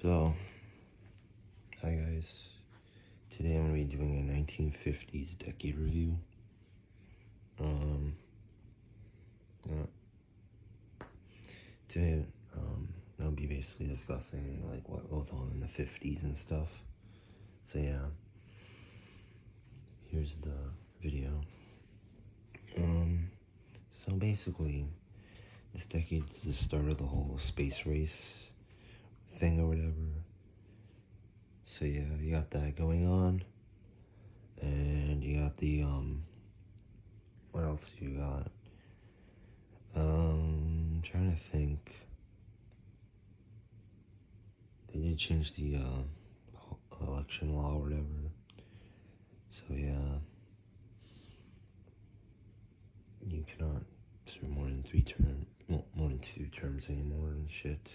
So, hi guys. Today I'm going to be doing a 1950s decade review. Yeah. Today, I'll be basically discussing like what goes on in the 50s and stuff. So yeah, here's the video. So basically, this decade's the start of the whole space race thing or whatever. So yeah, you got that going on, and you got the what else you got? I'm trying to think. They did change the election law or whatever. So yeah, you cannot serve more than more than 2 terms anymore and shit.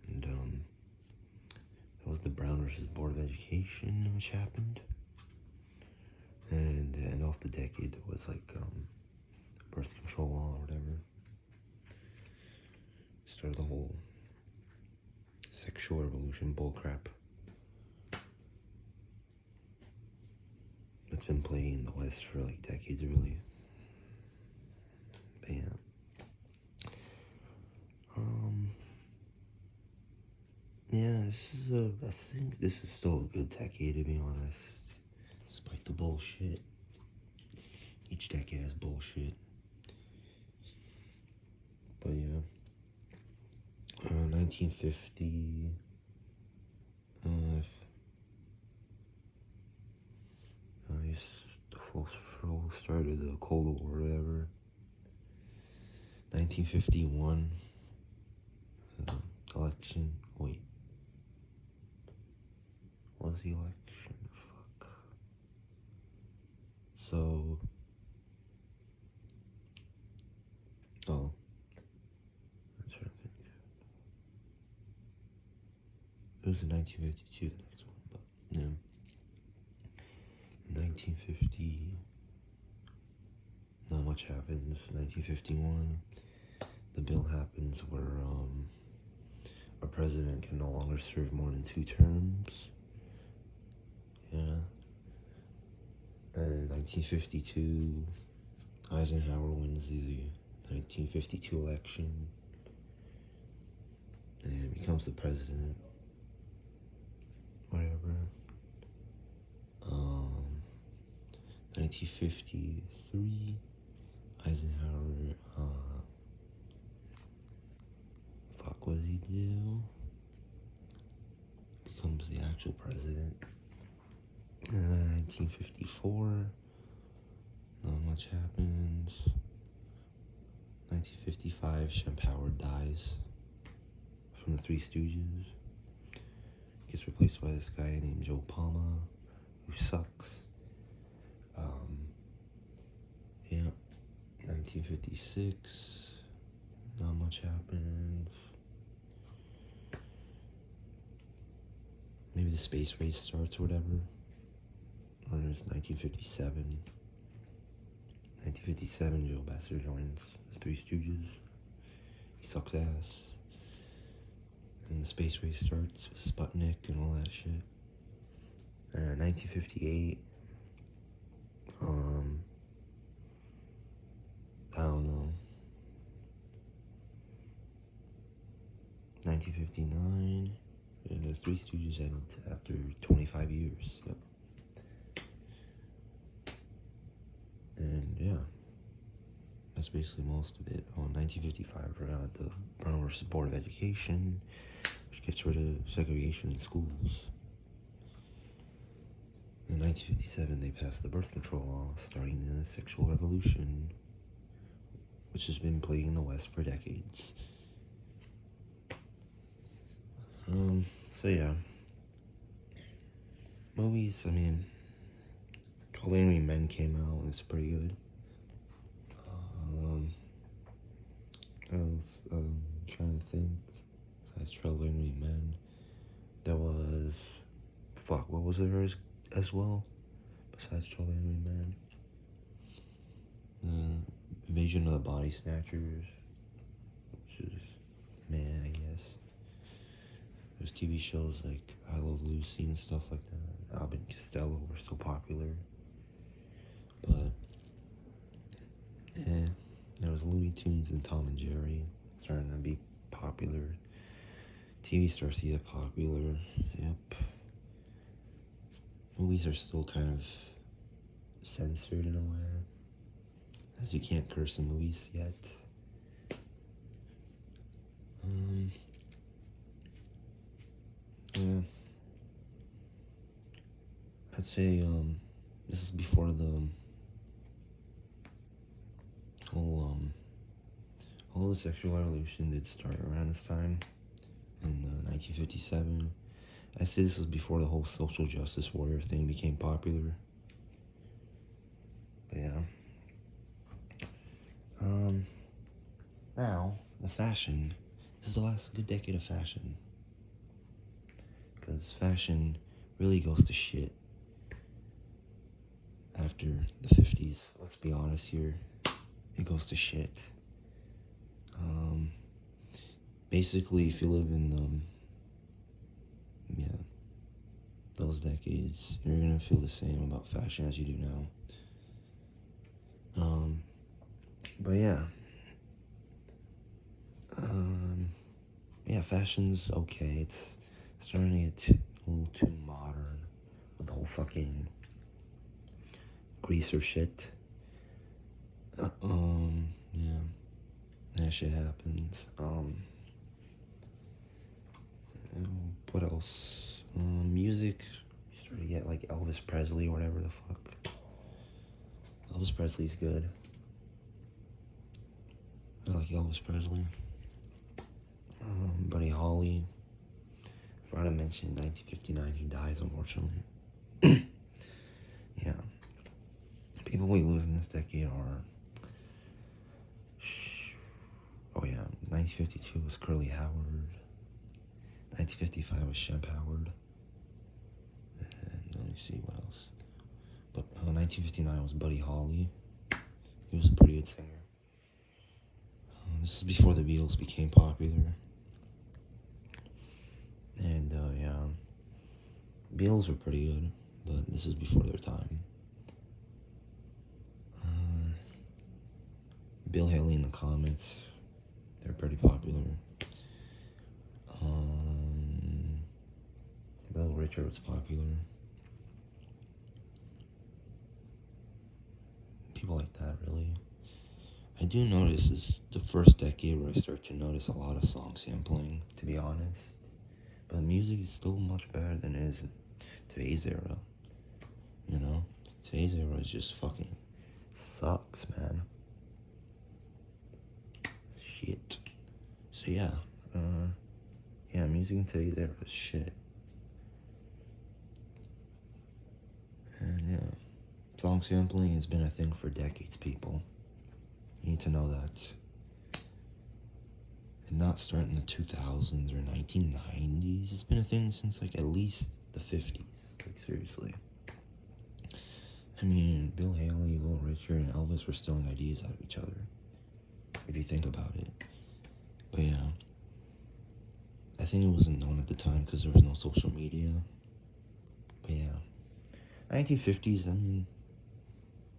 And that was the Brown versus Board of Education, which happened. And at the end of the decade, there was like birth control law or whatever. Started the whole sexual revolution bullcrap. It's been playing in the West for like decades, really. But yeah. Yeah, I think this is still a good decade, to be honest. Despite the bullshit. Each decade has bullshit. But yeah. 1950. I guess the full start of the Cold War or whatever. 1951. Election. Wait. What was the election? Fuck. So. Oh. I'm trying to think. It was in 1952, the next one, but yeah. In 1950, not much happens. 1951, the bill happens where a president can no longer serve more than 2 terms. Yeah. And in 1952, Eisenhower wins the 1952 election and becomes the president. Whatever. 1953, Eisenhower, what does he do? Becomes the actual president. 1954, not much happens. 1955, Howard dies from the Three Stooges. Gets replaced by this guy named Joe Palma, who sucks. Yeah, 1956, not much happens. Maybe the space race starts or whatever. Or it's 1957. 1957, Joe Besser joins the Three Stooges. He sucks ass. And the space race starts with Sputnik and all that shit. 1958. I don't know. 1959. And the Three Stooges end after 25 years. Yep. And yeah, that's basically most of it. 1955, we're at the Brown versus Board of Education, which gets rid of segregation in schools. In 1957, they passed the birth control law, starting the sexual revolution, which has been plaguing the West for decades. So yeah. Movies, I mean, 12 Angry Men came out, and it's pretty good. I was trying to think, besides 12 Angry Men, there was, what was there as well, besides 12 Angry Men? Invasion of the Body Snatchers, which is meh, I guess. There's TV shows like I Love Lucy and stuff like that. Abbott and Costello were so popular. But, there was Looney Tunes and Tom and Jerry starting to be popular. TV starts to get popular. Yep. Movies are still kind of censored in a way, as you can't curse in movies yet. Yeah. I'd say, this is before the whole the sexual revolution did start around this time, in 1957. I'd say this was before the whole social justice warrior thing became popular. But yeah. Now, the fashion. This is the last good decade of fashion. Because fashion really goes to shit after the 50s. Let's be honest here. It goes to shit. Basically, if you live in, those decades, you're gonna feel the same about fashion as you do now. But yeah. Fashion's okay. It's starting to get a little too modern with the whole fucking greaser shit. That shit happened. What else? Music. You start to get like Elvis Presley or whatever the fuck. Elvis Presley's good. I like Elvis Presley. Buddy Holly. I forgot to mention 1959, he dies, unfortunately. Yeah. People we lose in this decade are... 1952 was Curly Howard. 1955 was Shemp Howard. And let me see what else. But 1959 was Buddy Holly. He was a pretty good singer. This is before the Beatles became popular. And, Beatles were pretty good, but this is before their time. Bill Haley and the Comets, they're pretty popular. Little Richard was popular. People like that, really. I do notice this is the first decade where I start to notice a lot of song sampling, to be honest. But the music is still much better than it is in today's era. You know? Today's era is just fucking sucks, man. Shit. So yeah. Music in today's era is shit. And yeah. Song sampling has been a thing for decades, people. You need to know that. And not starting in the 2000s or 1990s. It's been a thing since like at least the 50s. Like seriously. I mean, Bill Haley, Little Richard, and Elvis were stealing ideas out of each other. If you think about it. But yeah. I think it wasn't known at the time because there was no social media. But yeah. 1950s, I mean,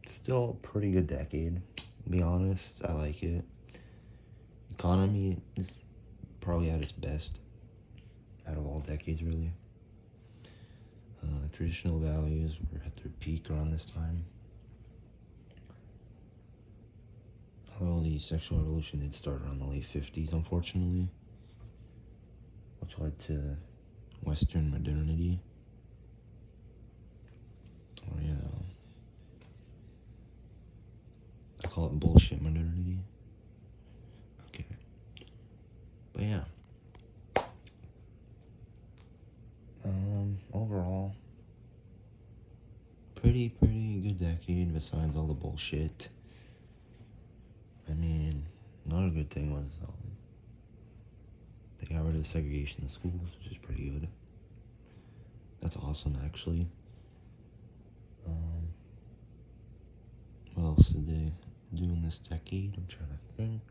still a pretty good decade. To be honest, I like it. Economy is probably at its best out of all decades, really. Traditional values were at their peak around this time. Although the sexual revolution did start around the late 50s, unfortunately, which led to Western modernity. Or, I call it bullshit modernity. Okay. But yeah. Overall, pretty good decade besides all the bullshit. I mean, another good thing was they got rid of segregation in schools, which is pretty good. That's awesome, actually. What else did they do in this decade? I'm trying to think.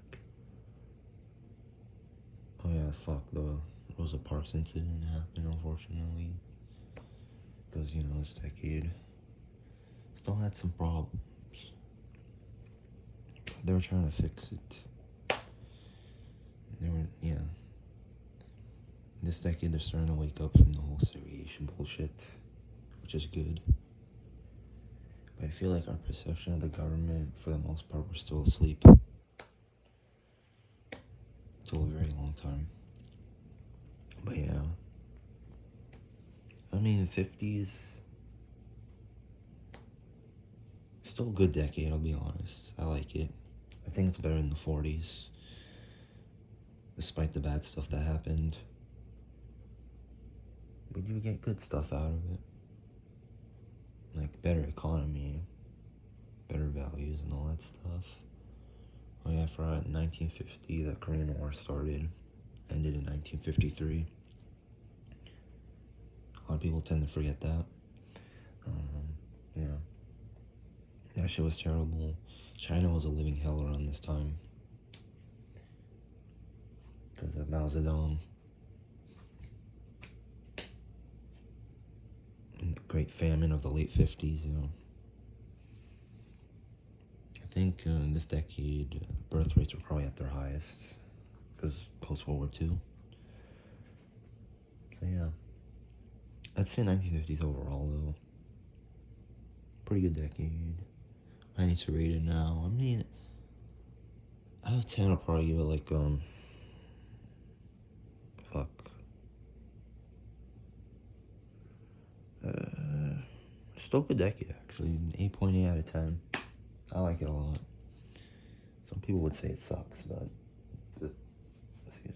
Oh yeah, fuck, the Rosa Rosa Parks incident happened, unfortunately. Because, you know, this decade still had some problems. They were trying to fix it. They were, yeah. This decade, they're starting to wake up from the whole segregation bullshit, which is good. But I feel like our perception of the government, for the most part, we're still asleep. Till a very long time. But yeah. I mean, the 50s, still a good decade, I'll be honest. I like it. I think it's better than the 40s. Despite the bad stuff that happened. We do get good stuff out of it. Like better economy, better values and all that stuff. Oh yeah, I forgot in 1950 that Korean War started. Ended in 1953. A lot of people tend to forget that. Yeah. That shit was terrible. China was a living hell around this time. Because of Mao Zedong. And the great famine of the late 50s, you know. I think in this decade, birth rates were probably at their highest. Because post-World War II. So yeah. I'd say 1950s overall, though. Pretty good decade. I need to rate it now. I mean, out of 10, I'll probably give it like, fuck. Still a good decade, actually. 8.8 out of 10. I like it a lot. Some people would say it sucks, but excuse me.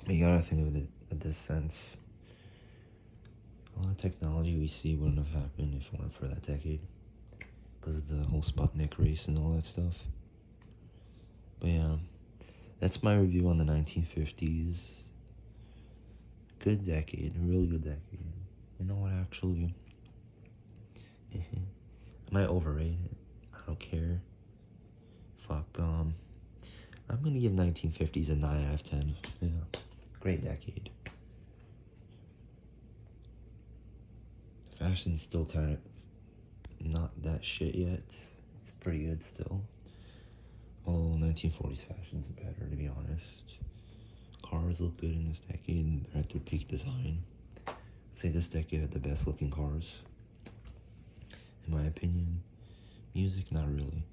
But you gotta think of it in this sense. A lot of technology we see wouldn't have happened if it weren't for that decade. Because of the whole Sputnik race and all that stuff. But yeah, that's my review on the 1950s. Good decade, a really good decade. You know what, actually? I might overrate it. I don't care. Fuck, I'm gonna give 1950s a 9 out of 10. Yeah, great decade. Fashion's still kind of not that shit yet. It's pretty good still. Although 1940s fashion's better, to be honest. Cars look good in this decade. They're at their peak design. I'd say this decade had the best looking cars. In my opinion. Music, not really.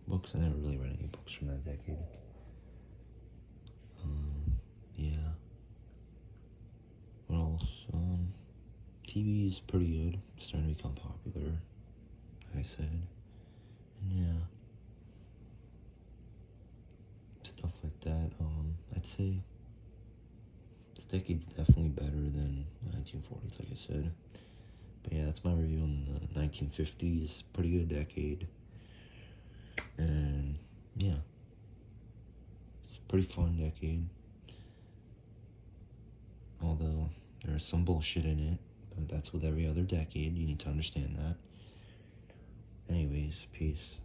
Books, I never really read any books from that decade. Yeah. What else? TV is pretty good. It's starting to become popular, like I said. And yeah. Stuff like that. I'd say this decade's definitely better than the 1940s, like I said. But yeah, that's my review on the 1950s. Pretty good decade. And yeah. It's a pretty fun decade. Although there's some bullshit in it. But that's with every other decade. You need to understand that. Anyways, peace.